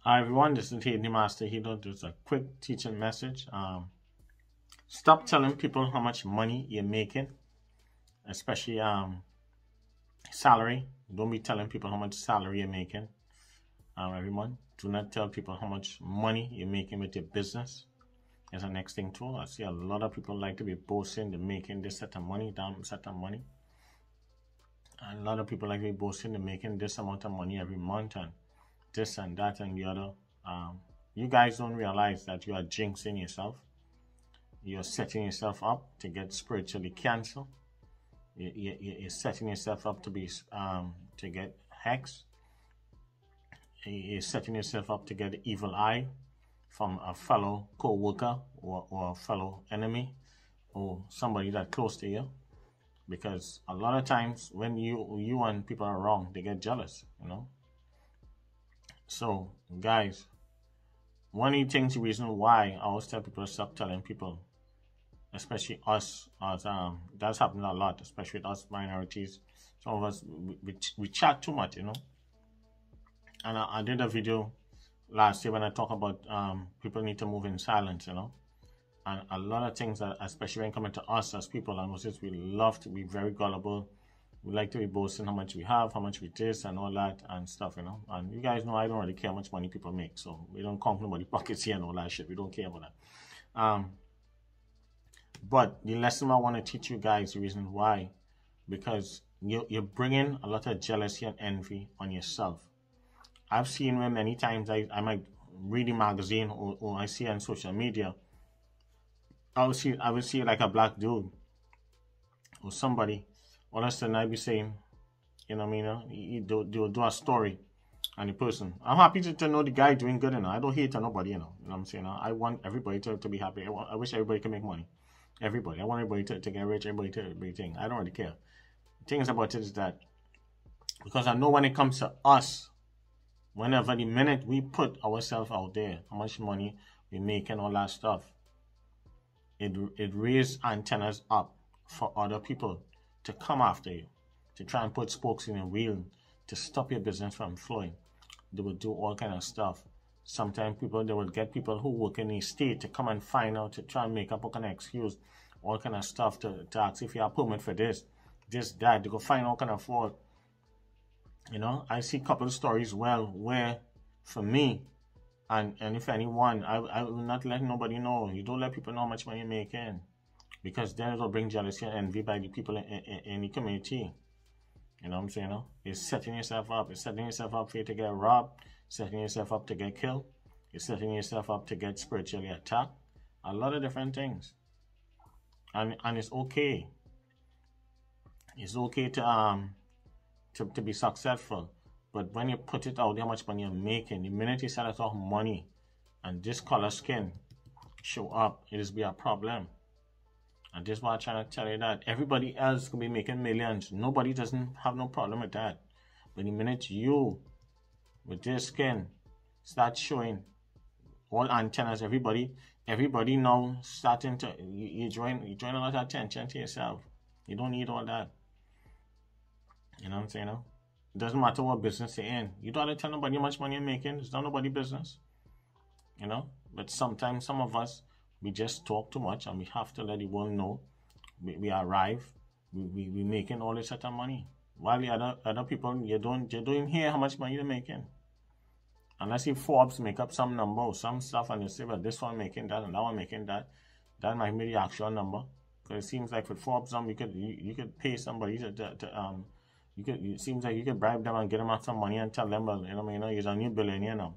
Hi everyone, this is the Master Healer. Just a quick teaching message. Stop telling people how much money you're making, especially salary. Don't be telling people how much salary you're making every month. Do not tell people how much money you're making with your business. That's the next thing too. I see a lot of people like to be boasting they're making this set of money, that set of money. And a lot of people like to be boasting they're making this amount of money every month and this and that and the other. You guys don't realize that you are jinxing yourself. You're setting yourself up to get spiritually canceled. You're setting yourself up to be to get hexed. You're setting yourself up to get the evil eye from a fellow co-worker or a fellow enemy or somebody that's close to you. Because a lot of times when you and people are wrong, they get jealous, you know. So, guys, one of the things, the reason why I always tell people to stop telling people, especially us, as that's happened a lot, especially with us minorities. Some of us we chat too much, you know. And I did a video last year when I talk about people need to move in silence, you know. And a lot of things, that, especially when coming to us as people, and we love to be very gullible. We like to be boasting how much we have, how much we this and all that and stuff, you know. And you guys know I don't really care how much money people make, so we don't count nobody's pockets here and all that shit. We don't care about that. But the lesson I want to teach you guys, the reason why, because you're bringing a lot of jealousy and envy on yourself. I've seen where many times I might read a magazine or I see on social media, I would see like a black dude or somebody. All of a sudden, I'd be saying, you know what I mean? You do a story on the person. I'm happy to know the guy doing good, you know. I don't hate on nobody, you know. You know what I'm saying? I want everybody to be happy. I wish everybody could make money. Everybody. I want everybody to get rich, everybody to be thing. I don't really care. The thing about it is that, because I know when it comes to us, whenever the minute we put ourselves out there, how much money we make and all that stuff, it raises antennas up for other people to come after you, to try and put spokes in a wheel, to stop your business from flowing. They will do all kind of stuff. Sometimes they will get people who work in the state to come and find out, to try and make up a kind of excuse, all kind of stuff to ask if you have permit for this, that. They go find all kind of fraud. You know, I see a couple of stories where for me, and if anyone, I will not let nobody know. You don't let people know how much money you're making. Because then it will bring jealousy and envy by the people in the community. You know what I'm saying? No? It's setting yourself up. It's setting yourself up for you to get robbed. Setting yourself up to get killed. It's setting yourself up to get spiritually attacked. A lot of different things. And it's okay. It's okay to be successful. But when you put it out, how much money you're making, the minute you start to talk money and this color skin show up, it is be a problem. And this is why I'm trying to tell you that everybody else could be making millions. Nobody doesn't have no problem with that. But the minute you, with this skin, start showing all antennas, everybody now starting to, you join a lot of attention to yourself. You don't need all that. You know what I'm saying? No? It doesn't matter what business you're in. You don't have to tell nobody how much money you're making. It's not nobody's business. You know? But sometimes some of us, we just talk too much and we have to let the world know we arrive, we making all this sort of money. While the other people, you don't hear how much money they're making. Unless if Forbes make up some number or some stuff and they say, well, this one making that and that one making that, that might be the actual number. Because it seems like with Forbes, you could pay somebody it seems like you could bribe them and get them out some money and tell them, well, you know what I mean, you're a new billionaire now.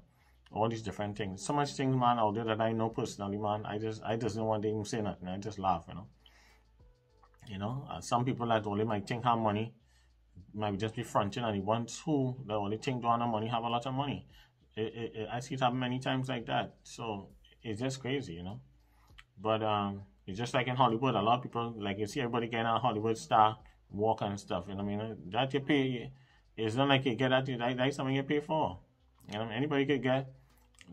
All these different things. So much things, man, out there that I know personally, man. I just don't want to even say nothing. I just laugh, you know. You know, some people that only might think have money might just be fronting, and the ones who the only think don't have money have a lot of money. I see it happen many times like that. So it's just crazy, you know. But it's just like in Hollywood. A lot of people, like you see everybody getting a Hollywood star walk and stuff. You know what I mean? That you pay, it's not like you get that's something you pay for. You know, anybody could get.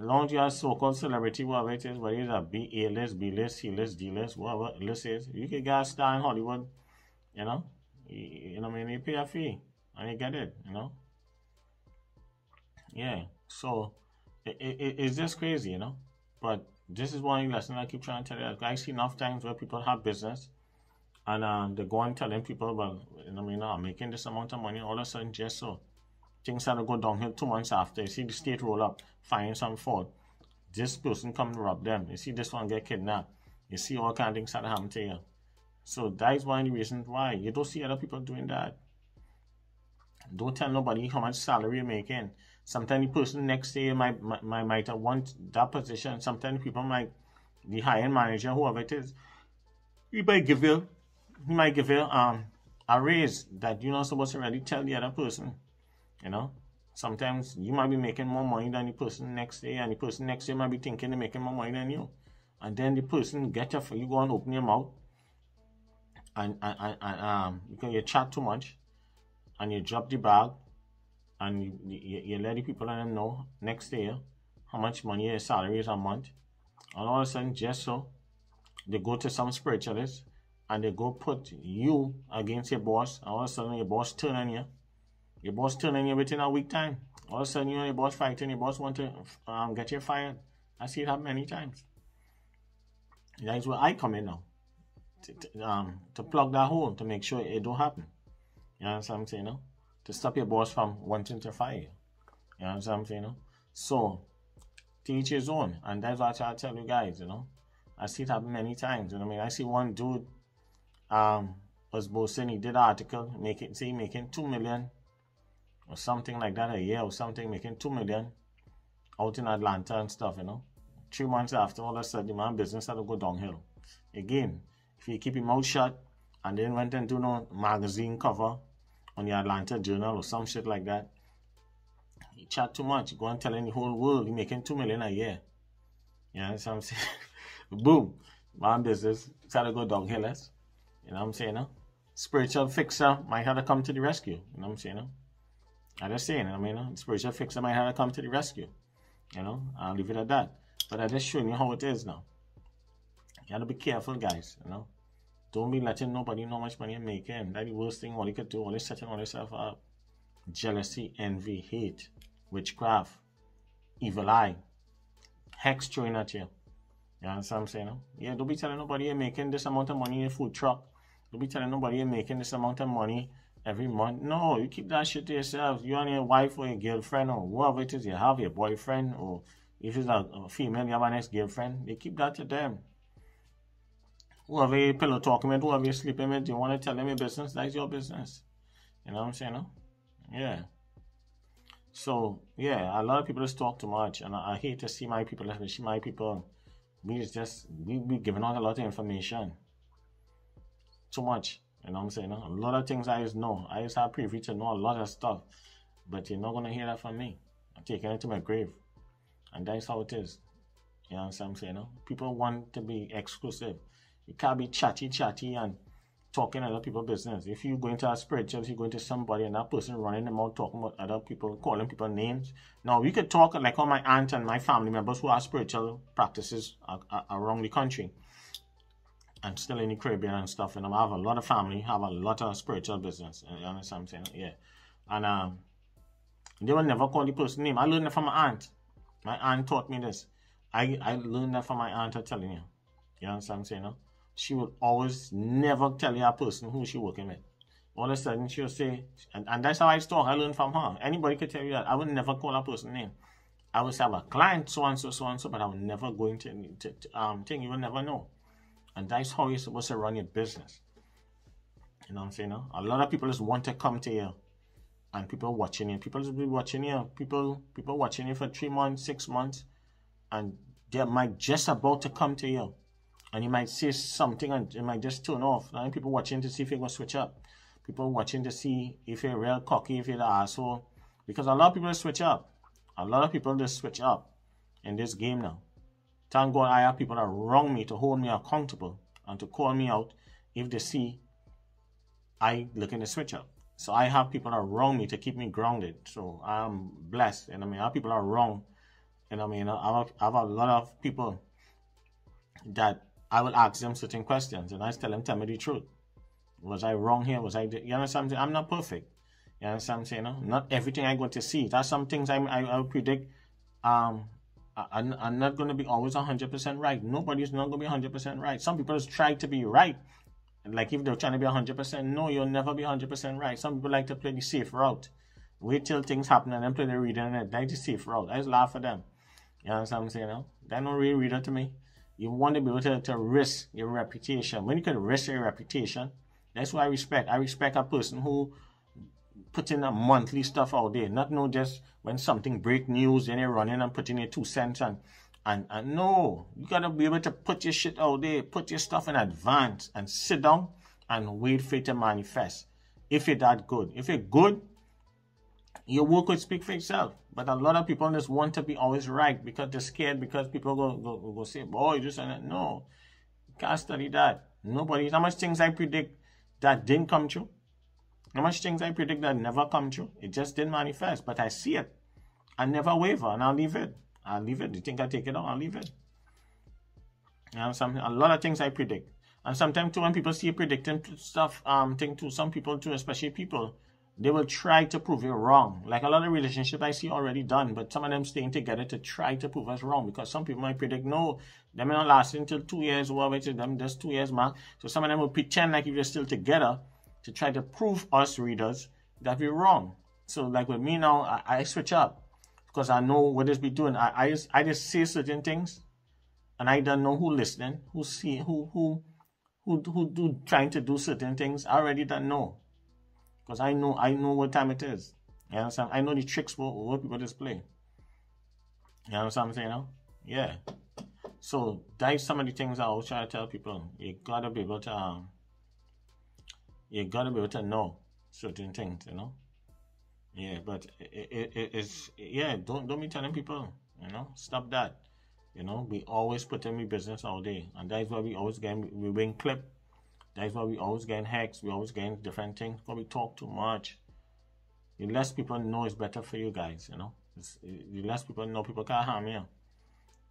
As long as you are so-called celebrity, whatever it is, whether it's a A-list, B-list, C-list, D-list, whatever list is, you can get a star in Hollywood, you know? You know what I mean? You pay a fee, and you get it, you know? Yeah, so It's just crazy, you know. But this is one lesson I keep trying to tell you. I see enough times where people have business and they go and telling people, well, you know, I'm making this amount of money. All of a sudden, just so things start to go downhill 2 months after. You see the state roll up, find some fault. This person come to rob them. You see this one get kidnapped. You see all kind of things start to happen to you. So that is one of the reasons why you don't see other people doing that. Don't tell nobody how much salary you're making. Sometimes the person next day might want that position. Sometimes people might, the hiring manager, whoever it is, he might give you a raise that you're not supposed to really tell the other person. You know, sometimes you might be making more money than the person next day, and the person next day might be thinking they're making more money than you. And then the person get you, you go and open your mouth, and because you chat too much, and you drop the bag, and you let the people let them know next day how much money your salary is a month. And all of a sudden, just so, they go to some spiritualist, and they go put you against your boss, and all of a sudden your boss turn on you. Your boss turn on you within a week time. All of a sudden you and your boss fighting, your boss want to get you fired. I see it happen many times. That is where I come in now. To plug that hole, to make sure it don't happen. You know what I'm saying? No? To stop your boss from wanting to fire you. You know what I'm saying? No? So, to each his own. And that's what I try to tell you guys, you know. I see it happen many times. You know what I mean? I see one dude was boasting, he did an article, making 2 million or something like that a year or something, making 2 million out in Atlanta and stuff, you know. 3 months after, all of a sudden, the man business had to go downhill. Again, if you keep your mouth shut and then went and do no magazine cover on the Atlanta Journal or some shit like that, you chat too much. You go and telling the whole world you're making 2 million a year. You know what I'm saying? Boom. Man business started to go downhill. You know what I'm saying? No? Spiritual fixer might have to come to the rescue. You know what I'm saying? No? I'm just saying, I mean, spiritual fixer might have to come to the rescue. You know, I'll leave it at that. But I'm just showing you how it is now. You have to be careful, guys, you know. Don't be letting nobody know how much money you're making. That's the worst thing all you could do. Always setting all yourself up. Jealousy, envy, hate, witchcraft, evil eye, hex throwing at you. You know what I'm saying? No? Yeah, don't be telling nobody you're making this amount of money in your food truck. Don't be telling nobody you're making this amount of money every month. No, you keep that shit to yourself. You and your wife or your girlfriend or whoever it is you have, your boyfriend, or if it's a female, you have an ex-girlfriend, you keep that to them. Whoever you pillow talking with, whoever you're sleeping with, you want to tell them your business, that's your business. You know what I'm saying? No? Yeah. So, yeah, a lot of people just talk too much, and I hate to see my people, especially my people, we giving out a lot of information. Too much. You know what I'm saying? No? A lot of things I just know. I just have privy to know a lot of stuff. But you're not going to hear that from me. I'm taking it to my grave. And that's how it is. You know what I'm saying? No? People want to be exclusive. You can't be chatty and talking other people's business. If you go into a spiritual, if you go into somebody and that person running them out, talking about other people, calling people names. Now, we could talk like all my aunt and my family members who have spiritual practices around the country. And still in the Caribbean and stuff. And I have a lot of family, have a lot of spiritual business. You understand what I'm saying? Yeah. And they will never call the person name. I learned that from my aunt. My aunt taught me this. I learned that from my aunt, I'm telling you. You understand what I'm saying? No? She would always never tell you a person who she working with. All of a sudden, she'll say, and that's how I talk. I learned from her. Anybody could tell you that. I would never call a person name. I would have a client, so and so, but I would never go into thing. You will never know. And that's how you're supposed to run your business. You know what I'm saying? No? A lot of people just want to come to you. And people watching you. People just be watching you. People watching you for 3 months, 6 months. And they might just about to come to you. And you might say something and it might just turn off. And people watching to see if you're going to switch up. People watching to see if you're real cocky, if you're the asshole. Because a lot of people just switch up. A lot of people just switch up in this game now. Thank God I have people that wrong me to hold me accountable and to call me out if they see I looking to switch up. So I have people that wrong me to keep me grounded. So I'm blessed. And I mean, I have people that are wrong. And I mean, I have a lot of people that I will ask them certain questions and I tell me the truth. Was I wrong here? You understand? I'm not perfect. You understand what I'm saying? No? Not everything I'm going to see. There's some things I predict I'm not going to be always 100% right. Nobody's not going to be 100% right. Some people just try to be right. Like if they're trying to be 100%, no, you'll never be 100% right. Some people like to play the safe route. Wait till things happen and then play the reader, and that's the safe route. I just laugh at them. You know what I'm saying? No? They're not really reader to me. You want to be able to risk your reputation. When you can risk your reputation, that's what I respect. I respect a person who put in a monthly stuff out there. Not no just when something break news, then you run in and put in your 2 cents and no. You gotta be able to put your shit out there, put your stuff in advance and sit down and wait for it to manifest. If you're that good. If you're good, your work would speak for itself. But a lot of people just want to be always right because they're scared because people go say, boy, you just saying that. No. You can't study that. Nobody. How much things I predict that didn't come true? How much things I predict that never come true? It just didn't manifest. But I see it. I never waver and I'll leave it. I'll leave it. You think I take it out? I'll leave it. You know, a lot of things I predict. And sometimes too when people see you predicting stuff, think too, some people too, especially people, they will try to prove you wrong. Like a lot of relationships I see already done, but some of them staying together to try to prove us wrong because some people might predict, no, they may not last until 2 years, whatever it is, them just 2 years mark. So some of them will pretend like if you're still together to try to prove us readers that we're wrong. So like with me now, I switch up because I know what this be doing. I just say certain things and I don't know who listening, who do trying to do certain things. I already don't know. Because I know what time it is. You understand? I know the tricks what people display. You know what I'm saying? No? Yeah. So that's some of the things I always try to tell people. You gotta be able to know certain things, you know. Yeah, but it's don't be telling people, you know, stop that. You know, we always put in business all day, and that's why we always we win clip. That's why we always getting hacks. We always getting different things. Because we talk too much. The less people know is better for you guys, you know. The less people know, people can't harm you.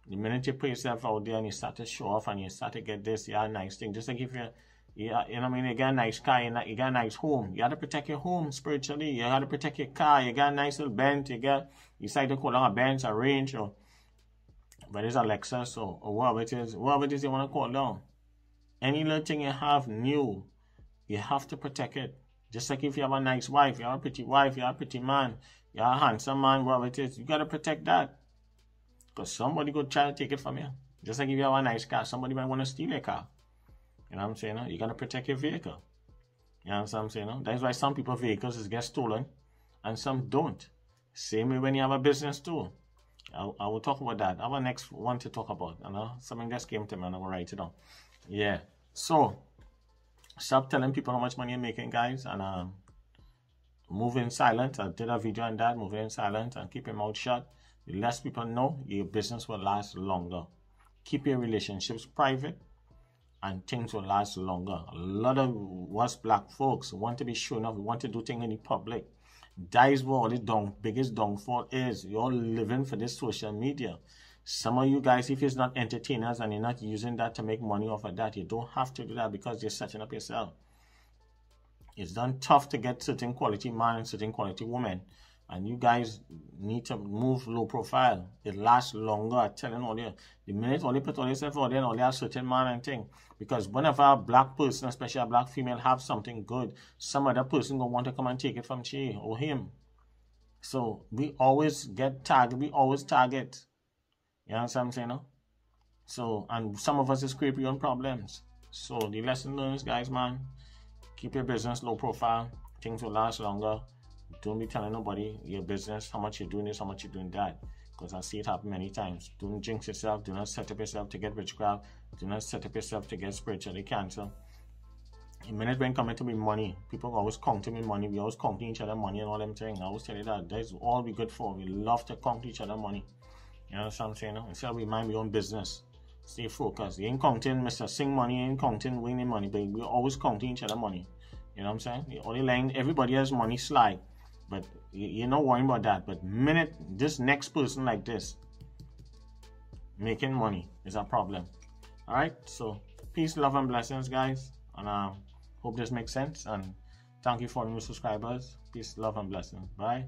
The minute you put yourself out there and you start to show off and you start to get this, you have a nice thing. Just like if you know what I mean, you got a nice car, you got a nice home. You got to protect your home spiritually. You got to protect your car. You got a nice little Benz. You decide to call on a Benz, a Range, or but it's a Lexus or whatever it is you want to call down. Any little thing you have new, you have to protect it. Just like if you have a nice wife, you have a pretty wife, you have a pretty man, you have a handsome man, whatever it is, you got to protect that. Because somebody could try to take it from you. Just like if you have a nice car, somebody might want to steal your car. You know what I'm saying? No? You got to protect your vehicle. You know what I'm saying? No? That's why some people's vehicles get stolen and some don't. Same way when you have a business too. I will talk about that. I have a next one to talk about. You know? Something just came to me and I will write it down. Yeah, so stop telling people how much money you're making, guys, and move in silent. I did a video on that, move in silent and keep your mouth shut. The less people know, your business will last longer. Keep your relationships private and things will last longer. A lot of us black folks want to be shown off, we want to do things in the public. That is what the biggest downfall is. You're living for this social media. Some of you guys, if it's not entertainers and you're not using that to make money off of that, you don't have to do that because you're setting up yourself. It's done tough to get certain quality man and certain quality woman. And you guys need to move low profile. It lasts longer. I'm telling all you. The minute only put all yourself out there and only have certain man and thing. Because whenever a black person, especially a black female, have something good, some other person gonna want to come and take it from she or him. So we always get target. We always target. You know what I'm saying? No? So, and some of us is create your own problems. So, the lesson learned, guys, man, keep your business low profile. Things will last longer. Don't be telling nobody your business, how much you're doing this, how much you're doing that. Because I see it happen many times. Don't jinx yourself. Do not set up yourself to get witchcraft. Do not set up yourself to get spiritually cancer. The minute when coming to me money, people always counting me money. We always counting each other money and all them things. I always tell you that. That's all we good for. We love to count each other money. You know what I'm saying? No? Instead we mind your own business. Stay focused. You ain't counting Mr. Sing money, you ain't counting winning money, but we're always counting each other money. You know what I'm saying? You're only laying, everybody has money slide. But you're not worrying about that. But minute this next person like this making money is a problem. Alright? So peace, love and blessings, guys. And hope this makes sense. And thank you for new subscribers. Peace, love and blessings. Bye.